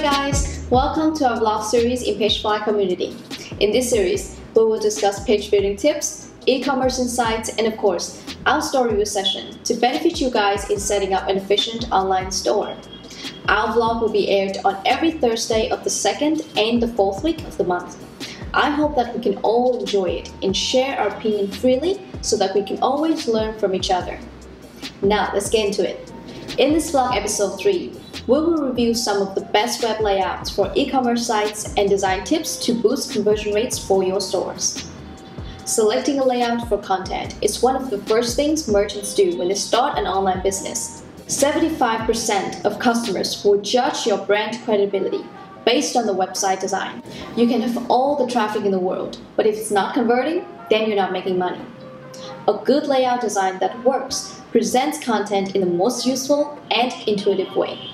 guys! Welcome to our vlog series in Pagefly community. In this series, we will discuss page building tips, e-commerce insights, and of course, our store review session to benefit you guys in setting up an efficient online store. Our vlog will be aired on every Thursday of the second and the fourth week of the month. I hope that we can all enjoy it and share our opinion freely so that we can always learn from each other. Now, let's get into it. In this vlog episode 3, we will review some of the best web layouts for e-commerce sites and design tips to boost conversion rates for your stores. Selecting a layout for content is one of the first things merchants do when they start an online business. 75% of customers will judge your brand credibility based on the website design. You can have all the traffic in the world, but if it's not converting, then you're not making money. A good layout design that works presents content in the most useful and intuitive way,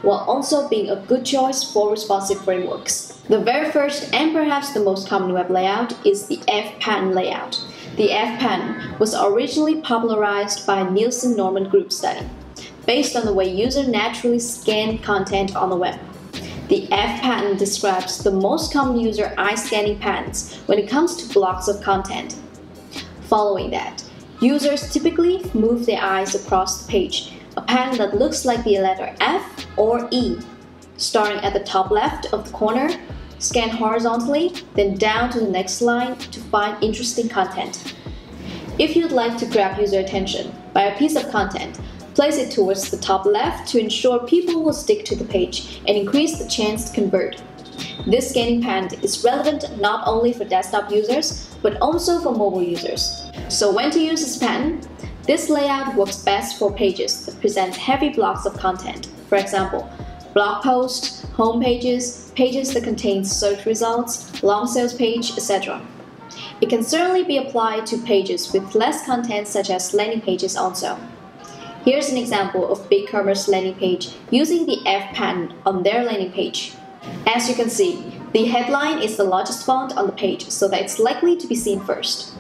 while also being a good choice for responsive frameworks. The very first and perhaps the most common web layout is the F-pattern layout. The F-pattern was originally popularized by a Nielsen-Norman group study, based on the way users naturally scan content on the web. The F-pattern describes the most common user eye-scanning patterns when it comes to blocks of content. Following that, users typically move their eyes across the page, a pattern that looks like the letter F or E. Starting at the top left of the corner, scan horizontally, then down to the next line to find interesting content. If you'd like to grab user attention by a piece of content, place it towards the top left to ensure people will stick to the page and increase the chance to convert. This scanning pattern is relevant not only for desktop users, but also for mobile users. So when to use this pattern? This layout works best for pages that present heavy blocks of content. For example, blog posts, home pages, pages that contain search results, long sales page, etc. It can certainly be applied to pages with less content such as landing pages also. Here's an example of BigCommerce landing page using the F pattern on their landing page. As you can see, the headline is the largest font on the page, so that it's likely to be seen first.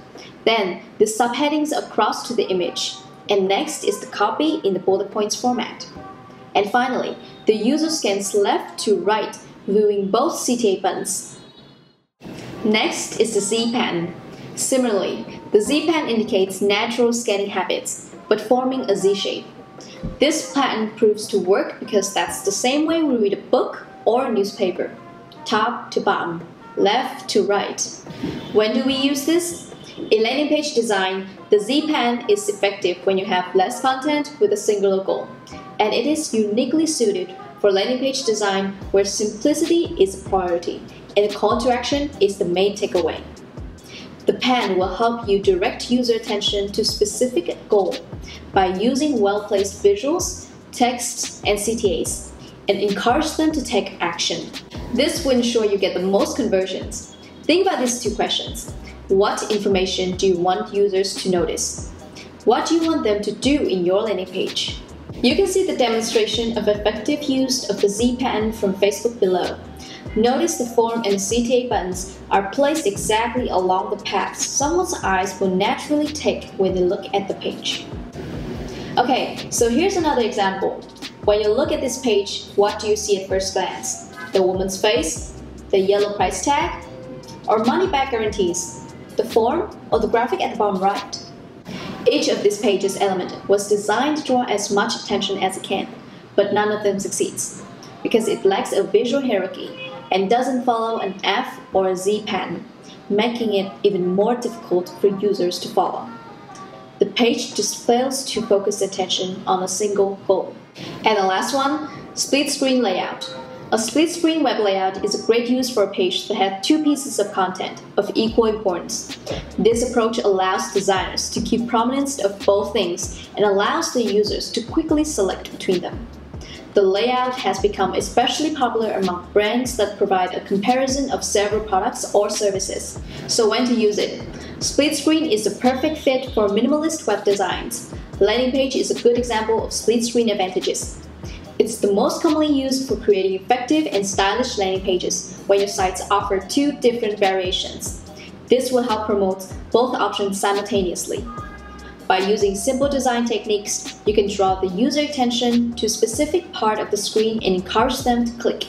Then, the subheadings are crossed to the image, and next is the copy in the bullet points format. And finally, the user scans left to right, viewing both CTA buttons. Next is the Z pattern. Similarly, the Z pattern indicates natural scanning habits, but forming a Z shape. This pattern proves to work because that's the same way we read a book or a newspaper. Top to bottom, left to right. When do we use this? In landing page design, the Z pattern is effective when you have less content with a singular goal, and it is uniquely suited for landing page design where simplicity is a priority and the call to action is the main takeaway. The pattern will help you direct user attention to a specific goal by using well-placed visuals, texts, and CTAs, and encourage them to take action. This will ensure you get the most conversions. Think about these two questions. What information do you want users to notice? What do you want them to do in your landing page? You can see the demonstration of effective use of the Z pattern from Facebook below. Notice the form and CTA buttons are placed exactly along the path someone's eyes will naturally take when they look at the page. Okay, so here's another example. When you look at this page, what do you see at first glance? The woman's face, the yellow price tag, or money back guarantees? The form, or the graphic at the bottom right? Each of these pages' element was designed to draw as much attention as it can, but none of them succeeds, because it lacks a visual hierarchy and doesn't follow an F or a Z pattern, making it even more difficult for users to follow. The page just fails to focus attention on a single goal. And the last one, split screen layout. A split-screen web layout is a great use for a page that has two pieces of content of equal importance. This approach allows designers to keep prominence of both things and allows the users to quickly select between them. The layout has become especially popular among brands that provide a comparison of several products or services. So when to use it? Split screen is the perfect fit for minimalist web designs. Landing page is a good example of split screen advantages. It's the most commonly used for creating effective and stylish landing pages when your sites offer two different variations. This will help promote both options simultaneously. By using simple design techniques, you can draw the user attention to a specific part of the screen and encourage them to click.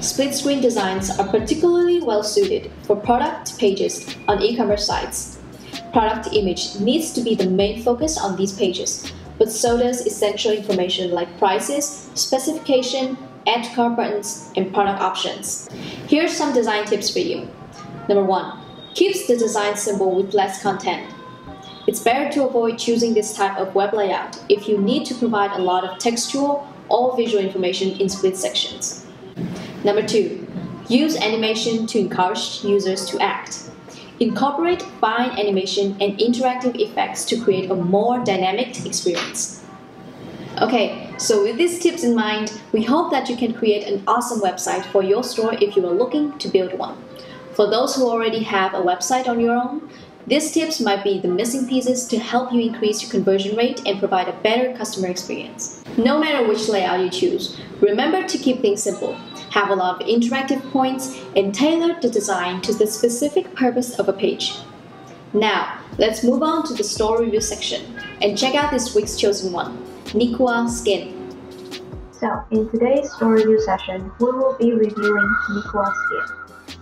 Split screen designs are particularly well suited for product pages on e-commerce sites. Product image needs to be the main focus on these pages, but so does essential information like prices, specification, add to cart buttons, and product options. Here are some design tips for you. Number 1. Keeps the design simple with less content. It's better to avoid choosing this type of web layout if you need to provide a lot of textual or visual information in split sections. Number 2. Use animation to encourage users to act. Incorporate fine animation and interactive effects to create a more dynamic experience. Okay, so with these tips in mind, we hope that you can create an awesome website for your store if you are looking to build one. For those who already have a website on your own, these tips might be the missing pieces to help you increase your conversion rate and provide a better customer experience. No matter which layout you choose, remember to keep things simple, have a lot of interactive points, and tailor the design to the specific purpose of a page. Now, let's move on to the store review section and check out this week's chosen one, Nikua Skin. So, in today's store review session, we will be reviewing Nikua Skin.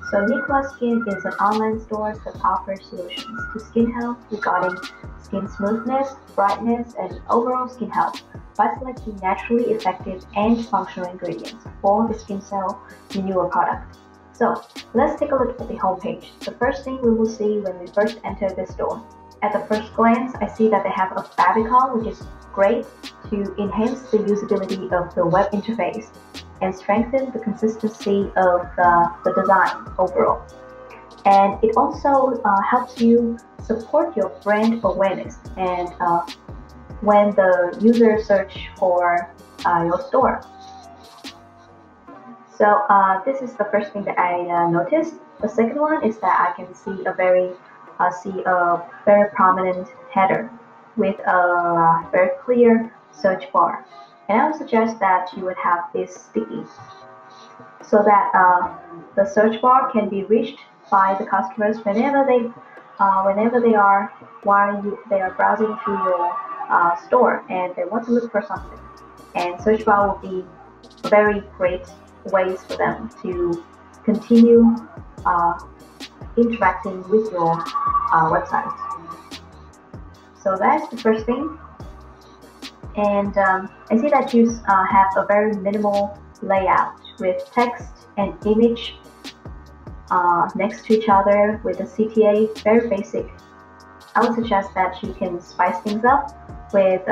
So Nikua Skin is an online store that offers solutions to skin health regarding skin smoothness, brightness, and overall skin health by selecting naturally effective and functional ingredients for the skin cell renewal product. So let's take a look at the homepage. The first thing we will see when we first enter the store. At the first glance, I see that they have a favicon, which is great to enhance the usability of the web interface and strengthen the consistency of the design overall. And it also helps you support your brand awareness and when the user search for your store. So this is the first thing that I noticed. The second one is that I can see a very prominent header with a very clear search bar. And I would suggest that you would have this sticky so that the search bar can be reached by the customers whenever they are browsing through your store and they want to look for something. And search bar will be very great ways for them to continue interacting with your website. So that's the first thing. And I see that you have a very minimal layout with text and image next to each other with a CTA, very basic. I would suggest that you can spice things up with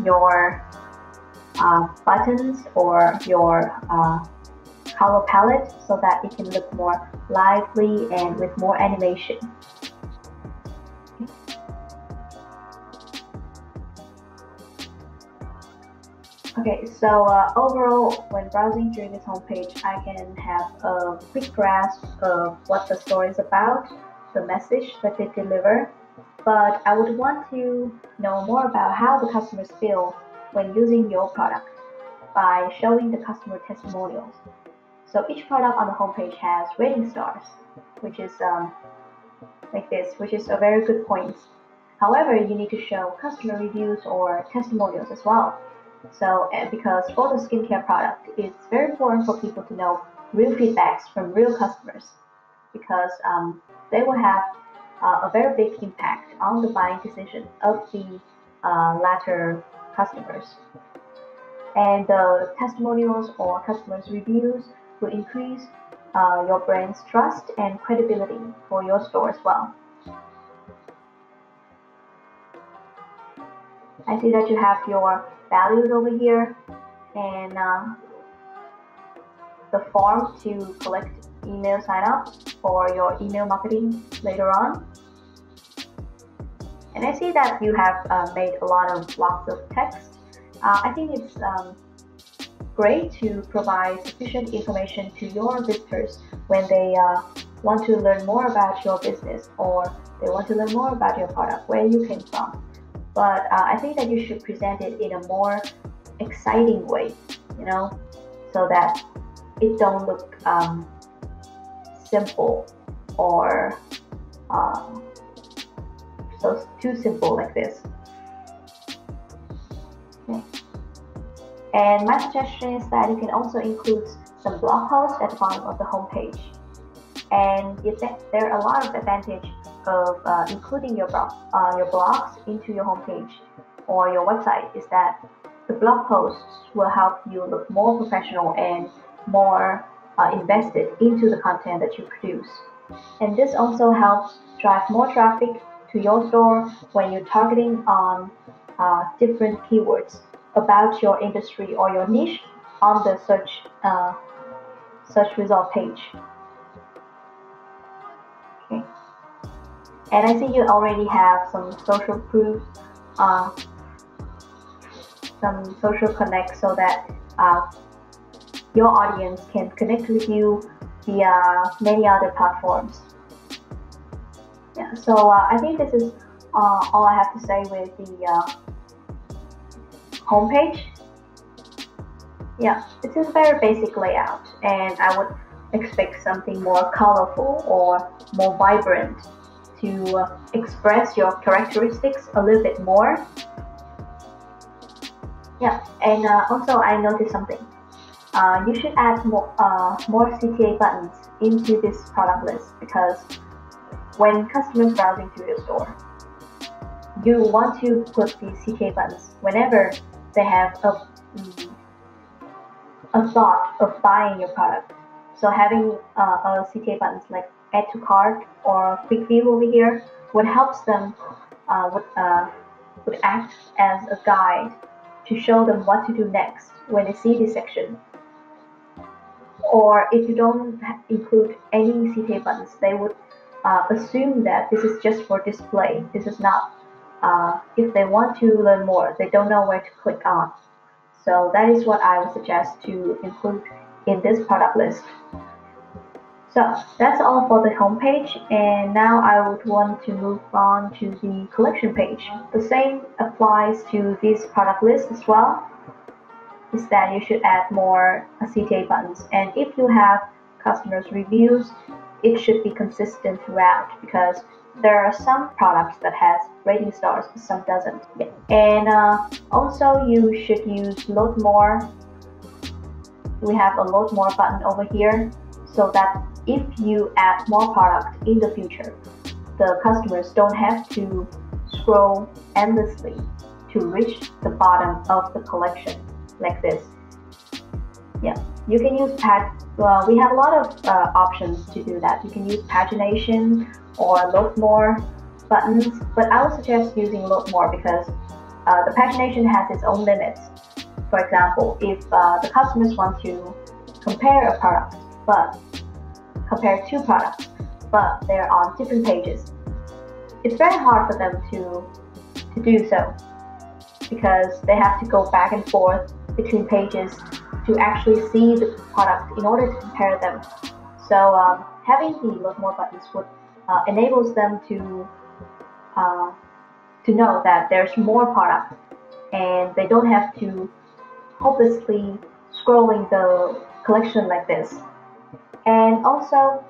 your buttons or your color palette so that it can look more lively and with more animation. Okay, so overall, when browsing during this homepage, I can have a quick grasp of what the store is about, the message that they deliver, but I would want to know more about how the customers feel when using your product by showing the customer testimonials. So each product on the homepage has rating stars, which is like this, which is a very good point. However, you need to show customer reviews or testimonials as well. So, because for the skincare product, it's very important for people to know real feedbacks from real customers because they will have a very big impact on the buying decision of the latter customers. And the testimonials or customers' reviews will increase your brand's trust and credibility for your store as well. I see that you have your values over here and the form to collect email sign-up for your email marketing later on. And I see that you have made a lot of blocks of text. I think it's great to provide sufficient information to your visitors when they want to learn more about your business or they want to learn more about your product, where you came from. But I think that you should present it in a more exciting way, you know, so that it don't look simple or so too simple like this. Okay. And my suggestion is that you can also include some blog posts at the bottom of the homepage. And there are a lot of advantage of including your blogs into your homepage or your website is that the blog posts will help you look more professional and more invested into the content that you produce. And this also helps drive more traffic to your store when you're targeting on different keywords about your industry or your niche on the search result page. Okay. And I see you already have some social proof, some social connect so that your audience can connect with you via many other platforms. Yeah, so I think this is all I have to say with the homepage. Yeah, it is a very basic layout, and I would expect something more colorful or more vibrant to express your characteristics a little bit more. Yeah, and also I noticed something. You should add more CTA buttons into this product list because when customers browsing through your store, you want to put these CTA buttons whenever they have a thought of buying your product. So having a CTA buttons like add to cart or quick view over here would help them would act as a guide to show them what to do next when they see this section. Or if you don't include any CTA buttons, they would assume that this is just for display. This is not. If they want to learn more, they don't know where to click on. So that is what I would suggest to include in this product list. So that's all for the homepage, and now I would want to move on to the collection page. The same applies to this product list as well, is that you should add more CTA buttons. And if you have customers' reviews, it should be consistent throughout because there are some products that has rating stars, but some doesn't. And also you should use load more. We have a load more button over here so that if you add more product in the future, the customers don't have to scroll endlessly to reach the bottom of the collection like this. Yeah, you can use we have a lot of options to do that. You can use pagination or load more buttons, but I would suggest using load more because the pagination has its own limits. For example, if the customers want to compare a product, but compare two products, but they're on different pages, it's very hard for them to do so because they have to go back and forth between pages to actually see the product in order to compare them. So having the load more buttons would enables them to know that there's more product and they don't have to hopelessly scrolling the collection like this. And also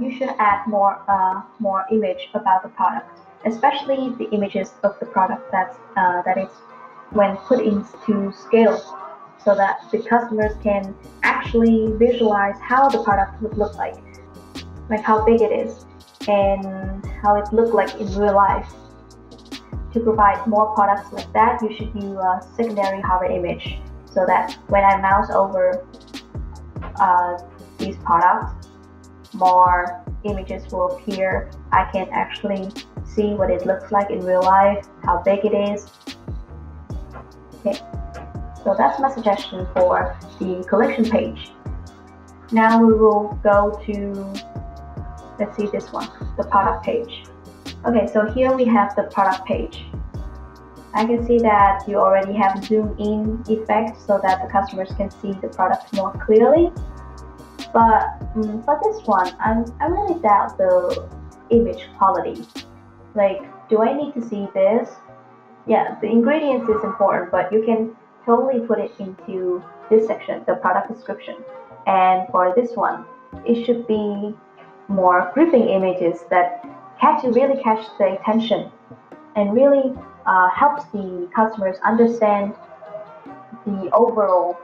you should add more image about the product, especially the images of the product that is when put into scale, so that the customers can actually visualize how the product would look like how big it is and how it looked like in real life. To provide more products like that, you should use a secondary hover image so that when I mouse over these products, more images will appear. I can actually see what it looks like in real life, how big it is. Okay, so that's my suggestion for the collection page. Now we will go to, let's see this one, the product page. Okay, so here we have the product page. I can see that you already have zoom in effect so that the customers can see the product more clearly. But for this one, I really doubt the image quality. Like, do I need to see this? Yeah, the ingredients is important, but you can totally put it into this section, the product description. And for this one, it should be more gripping images that really catch the attention and really helps the customers understand the overall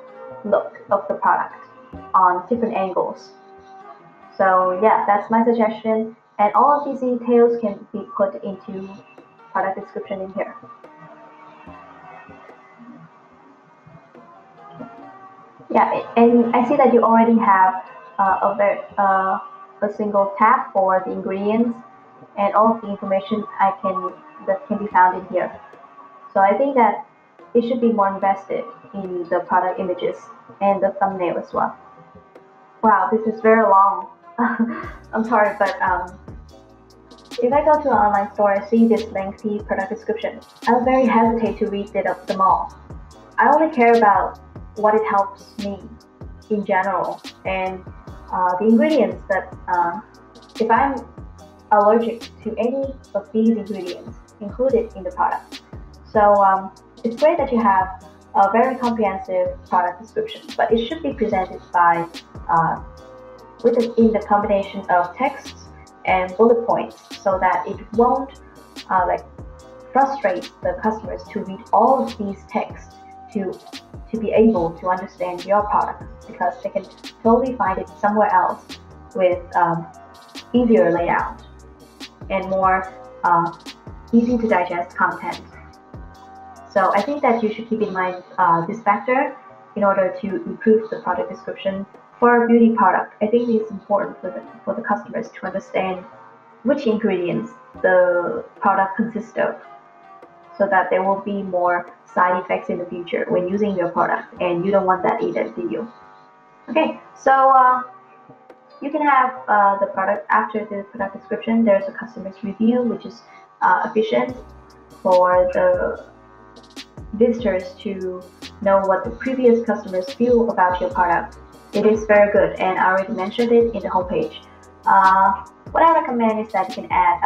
look of the product. on different angles. So yeah, that's my suggestion, and all of these details can be put into product description in here. Yeah, and I see that you already have a single tab for the ingredients and all of the information that can be found in here. So I think that it should be more invested in the product images and the thumbnail as well. Wow, this is very long. I'm sorry, but if I go to an online store and see this lengthy product description, I'll very hesitate to read them all. I only care about what it helps me in general, and the ingredients that if I'm allergic to any of these ingredients included in the product. So it's great that you have a very comprehensive product description, but it should be presented by in the combination of texts and bullet points, so that it won't frustrate the customers to read all of these texts to be able to understand your product, because they can totally find it somewhere else with easier layout and more easy to digest content. So I think that you should keep in mind this factor in order to improve the product description for a beauty product. I think it's important for the customers to understand which ingredients the product consists of, so that there will be more side effects in the future when using your product, and you don't want that either, do you? Okay, so you can have the product after the product description. There's a customer's review, which is efficient for the visitors to know what the previous customers feel about your product. It is very good, and I already mentioned it in the homepage. What I recommend is that you can add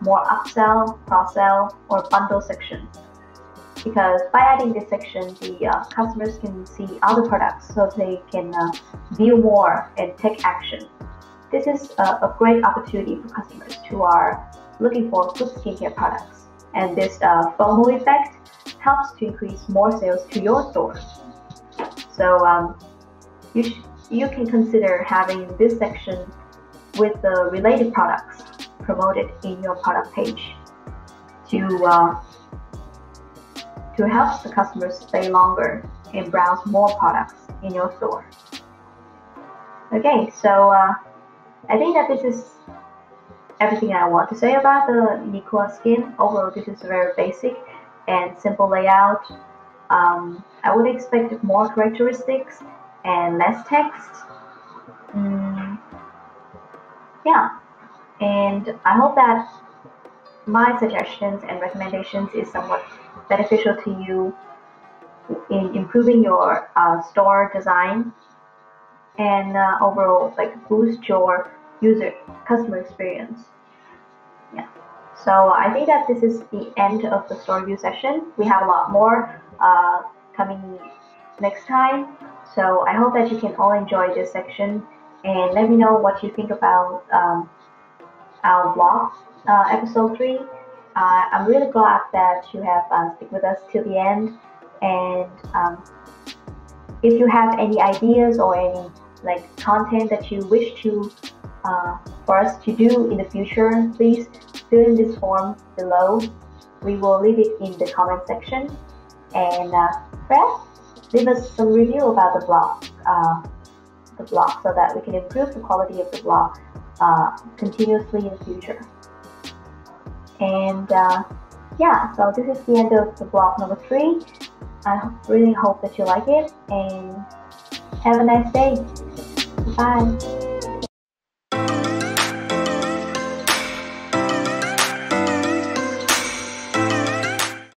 more upsell, cross-sell, or bundle section, because by adding this section, the customers can see other products, so they can view more and take action. This is a great opportunity for customers who are looking for good skincare products, and this FOMO effect helps to increase more sales to your store. So you can consider having this section with the related products promoted in your product page to help the customers stay longer and browse more products in your store. Okay, so I think that this is everything I want to say about the Nicoa Skin. Overall, this is a very basic and simple layout. I would expect more characteristics and less text. Yeah, and I hope that my suggestions and recommendations is somewhat beneficial to you in improving your store design and overall boost your customer experience. Yeah. So I think that this is the end of the store review session. We have a lot more coming next time. So I hope that you can all enjoy this section, and let me know what you think about our blog episode 3. I'm really glad that you have stick with us till the end, and if you have any ideas or any content that you wish to for us to do in the future, please fill in this form below. We will leave it in the comment section, and perhaps leave us some review about the blog, so that we can improve the quality of the blog continuously in the future. And yeah, so this is the end of the blog number 3. I really hope that you like it, and have a nice day. Bye.